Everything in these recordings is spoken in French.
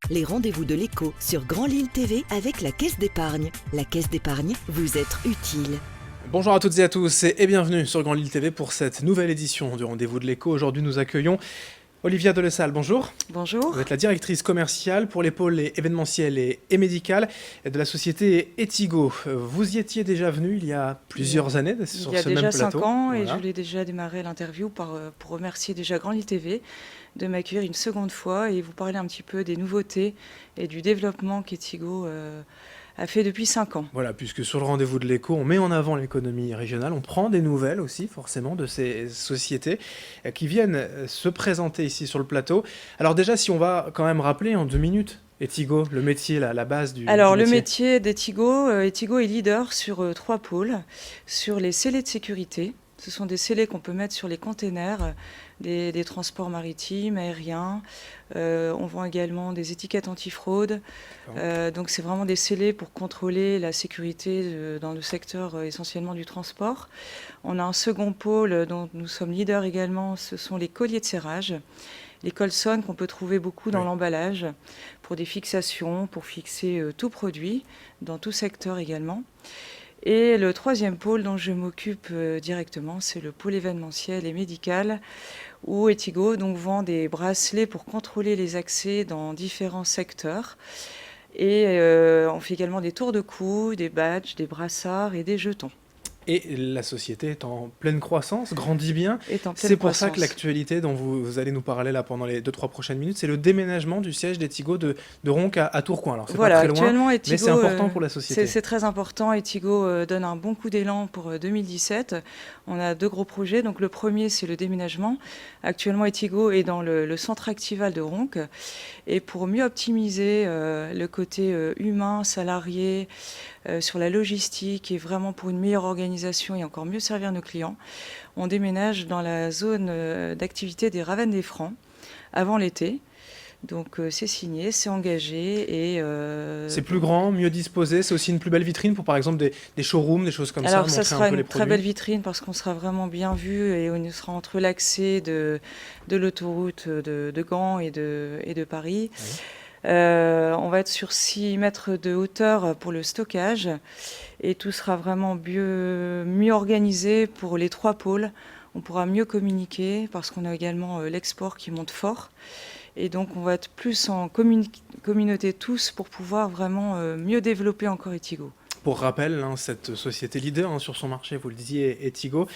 les rendez-vous de l'écho sur Grand Lille TV avec la Caisse d'épargne. La Caisse d'épargne, vous être utile. Bonjour à toutes et à tous et bienvenue sur Grand Lille TV pour cette nouvelle édition du rendez-vous de l'écho. Aujourd'hui nous accueillons Olivia Delessal, bonjour. Bonjour. Vous êtes la directrice commerciale pour les pôles événementiels et médical de la société Etigo. Vous y étiez déjà venu il y a plusieurs années sur ce même plateau. Il y a déjà 5 ans et je voulais déjà démarrer l'interview pour remercier déjà Grand Lille TV de m'accueillir une seconde fois et vous parler un petit peu des nouveautés et du développement qu'Etigo a fait depuis 5 ans. Voilà, puisque sur le rendez-vous de l'écho, on met en avant l'économie régionale, on prend des nouvelles aussi forcément de ces sociétés qui viennent se présenter ici sur le plateau. Alors déjà, si on va quand même rappeler en 2 minutes, Etigo, le métier, la base du Alors du le métier d'Etigo, Etigo est leader sur 3 pôles, sur les scellés de sécurité. Ce sont des scellés qu'on peut mettre sur les containers des transports maritimes, aériens. On vend également des étiquettes antifraude. Donc c'est vraiment des scellés pour contrôler la sécurité dans le secteur essentiellement du transport. On a un second pôle dont nous sommes leaders également, ce sont les colliers de serrage. Les colsons qu'on peut trouver beaucoup dans l'emballage pour des fixations, pour fixer tout produit, dans tout secteur également. Et le troisième pôle dont je m'occupe directement, c'est le pôle événementiel et médical, où Etigo donc, vend des bracelets pour contrôler les accès dans différents secteurs. Et on fait également des tours de cou, des badges, des brassards et des jetons. Et la société est en pleine croissance, grandit bien. C'est pour ça que l'actualité dont vous allez nous parler là pendant les 2-3 prochaines minutes, c'est le déménagement du siège d'Etigo de Ronc à Tourcoing. Alors c'est pas très loin, Etigo, mais c'est important pour la société. C'est très important. Etigo donne un bon coup d'élan pour 2017. On a 2 gros projets. Donc le premier, c'est le déménagement. Actuellement, Etigo est dans le centre actival de Ronc. Et pour mieux optimiser le côté humain, salarié, sur la logistique et vraiment pour une meilleure organisation et encore mieux servir nos clients, on déménage dans la zone d'activité des Ravenne des Francs avant l'été. Donc c'est signé, c'est engagé et... C'est plus grand, mieux disposé, c'est aussi une plus belle vitrine pour par exemple des showrooms, des choses comme ça. Alors ça sera une très belle vitrine parce qu'on sera vraiment bien vu et on sera entre l'accès de l'autoroute de Gand et de Paris. Oui. On va être sur 6 mètres de hauteur pour le stockage et tout sera vraiment mieux organisé pour les 3 pôles. On pourra mieux communiquer parce qu'on a également l'export qui monte fort. Et donc on va être plus en communauté tous pour pouvoir vraiment mieux développer encore Etigo. Pour rappel, cette société leader sur son marché, vous le disiez, Etigo,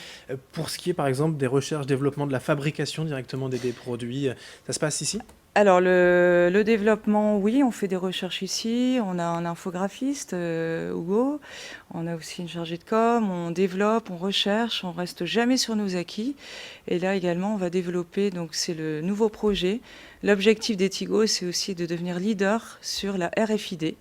pour ce qui est par exemple des recherches, développement de la fabrication directement des produits, ça se passe ici ? Alors le développement, oui, on fait des recherches ici, on a un infographiste, Hugo, on a aussi une chargée de com, on développe, on recherche, on reste jamais sur nos acquis. Et là également, on va développer, donc c'est le nouveau projet. L'objectif d'Etigo, c'est aussi de devenir leader sur la RFID,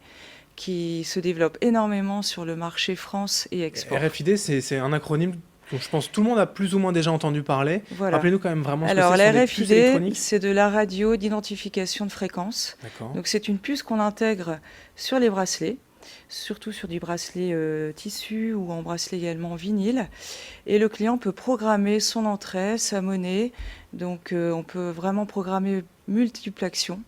qui se développe énormément sur le marché France et export. RFID, c'est un acronyme dont je pense que tout le monde a plus ou moins déjà entendu parler. Voilà. Rappelez-nous quand même vraiment ce Alors, que c'est. La RFID, c'est de la radio d'identification de fréquence. Donc c'est une puce qu'on intègre sur les bracelets, surtout sur du bracelet tissu ou en bracelet également vinyle. Et le client peut programmer son entrée, sa monnaie. Donc on peut vraiment programmer multiples actions.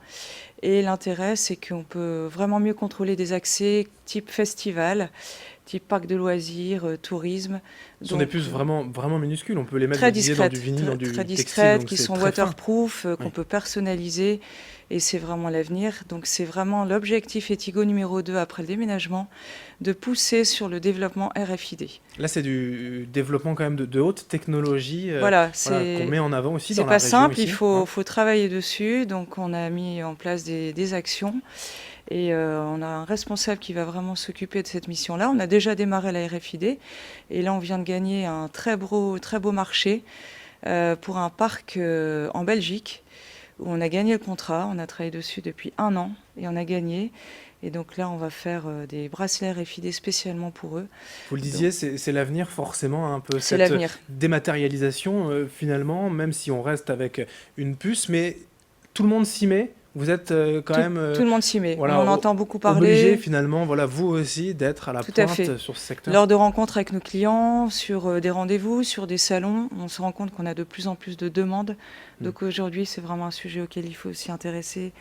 Et l'intérêt, c'est qu'on peut vraiment mieux contrôler des accès type festival, type parc de loisirs, tourisme. Ce sont des puces vraiment minuscules, on peut les mettre dans du vinyle, dans du très textile. Discrètes, qui sont waterproof, qu'on peut personnaliser, et c'est vraiment l'avenir. Donc c'est vraiment l'objectif Etigo numéro 2 après le déménagement, de pousser sur le développement RFID. Là, c'est du développement quand même de haute technologie qu'on met en avant aussi dans la région. C'est pas simple, il faut travailler dessus, donc on a mis en place des actions. Et on a un responsable qui va vraiment s'occuper de cette mission-là. On a déjà démarré la RFID. Et là, on vient de gagner un très beau marché pour un parc en Belgique, où on a gagné le contrat. On a travaillé dessus depuis 1 an et on a gagné. Et donc là, on va faire des bracelets RFID spécialement pour eux. Vous le disiez, c'est l'avenir forcément, un peu cette dématérialisation finalement, même si on reste avec une puce. Mais tout le monde s'y met. Vous êtes quand même... tout le monde s'y met, on en entend beaucoup parler. Obligé finalement, vous aussi, d'être à la pointe sur ce secteur. Lors de rencontres avec nos clients, sur des rendez-vous, sur des salons, on se rend compte qu'on a de plus en plus de demandes. Donc aujourd'hui, c'est vraiment un sujet auquel il faut s'y intéresser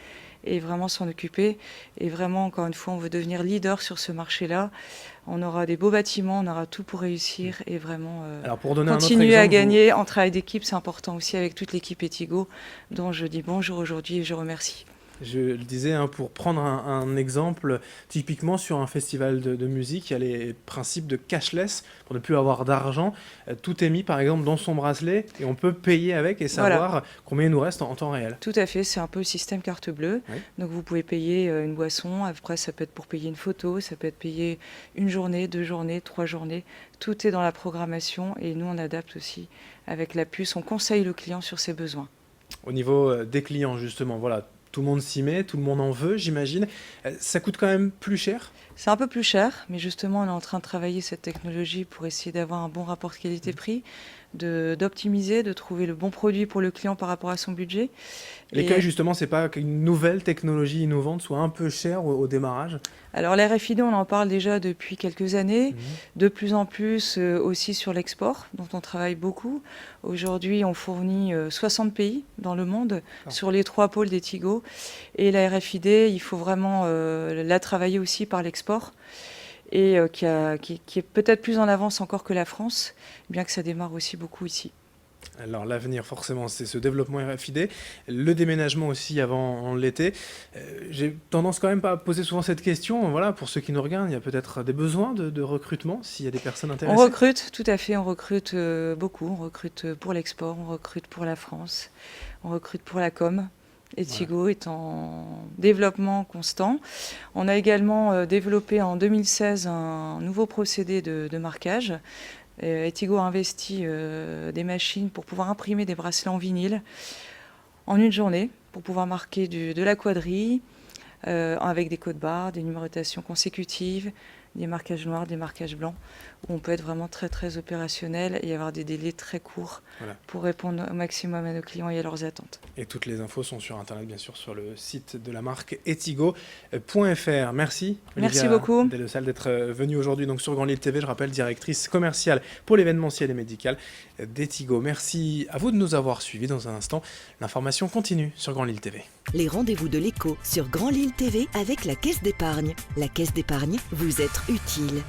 et vraiment s'en occuper. Et vraiment, encore une fois, on veut devenir leader sur ce marché-là. On aura des beaux bâtiments, on aura tout pour réussir et vraiment Alors pour donner un autre continuer à exemple, gagner en travail d'équipe. C'est important aussi avec toute l'équipe Etigo, dont je dis bonjour aujourd'hui et je remercie. je le disais, hein, pour prendre un exemple, typiquement sur un festival de musique, il y a les principes de cashless, pour ne plus avoir d'argent. Tout est mis par exemple dans son bracelet et on peut payer avec et savoir combien il nous reste en temps réel. Tout à fait, c'est un peu le système carte bleue. Oui. Donc vous pouvez payer une boisson, après ça peut être pour payer une photo, ça peut être payer une journée, 2 journées, 3 journées. Tout est dans la programmation et nous on adapte aussi avec la puce, on conseille le client sur ses besoins. Au niveau des clients justement, voilà, tout le monde s'y met, tout le monde en veut, j'imagine. Ça coûte quand même plus cher? C'est un peu plus cher, mais justement on est en train de travailler cette technologie pour essayer d'avoir un bon rapport qualité-prix, d'optimiser, de trouver le bon produit pour le client par rapport à son budget. L'écueil justement, c'est pas qu'une nouvelle technologie innovante soit un peu chère au démarrage? Alors la RFID, on en parle déjà depuis quelques années, de plus en plus aussi sur l'export, dont on travaille beaucoup. Aujourd'hui, on fournit 60 pays dans le monde sur les 3 pôles d'Etigo. Et la RFID, il faut vraiment la travailler aussi par l'export, et qui est peut-être plus en avance encore que la France, bien que ça démarre aussi beaucoup ici. Alors l'avenir forcément c'est ce développement RFID, le déménagement aussi avant l'été. J'ai tendance quand même pas à poser souvent cette question, voilà, pour ceux qui nous regardent, il y a peut-être des besoins de recrutement, s'il y a des personnes intéressées. On recrute, tout à fait, on recrute beaucoup, on recrute pour l'export, on recrute pour la France, on recrute pour la com. Etigo est en développement constant. On a également développé en 2016 un nouveau procédé de marquage. Etigo a investi des machines pour pouvoir imprimer des bracelets en vinyle en une journée, pour pouvoir marquer de la quadrille, avec des codes barres, des numérotations consécutives, des marquages noirs, des marquages blancs, où on peut être vraiment très très opérationnel et avoir des délais très courts pour répondre au maximum à nos clients et à leurs attentes. Et toutes les infos sont sur internet, bien sûr, sur le site de la marque etigo.fr. Merci Merci beaucoup Delessal d'être venue aujourd'hui donc sur Grand Lille TV, je rappelle, directrice commerciale pour l'événementiel et médical d'Etigo. Merci à vous de nous avoir suivis. Dans un instant, l'information continue sur Grand Lille TV. Les rendez-vous de l'écho sur Grand Lille TV avec la Caisse d'épargne. La Caisse d'épargne, vous êtes utile.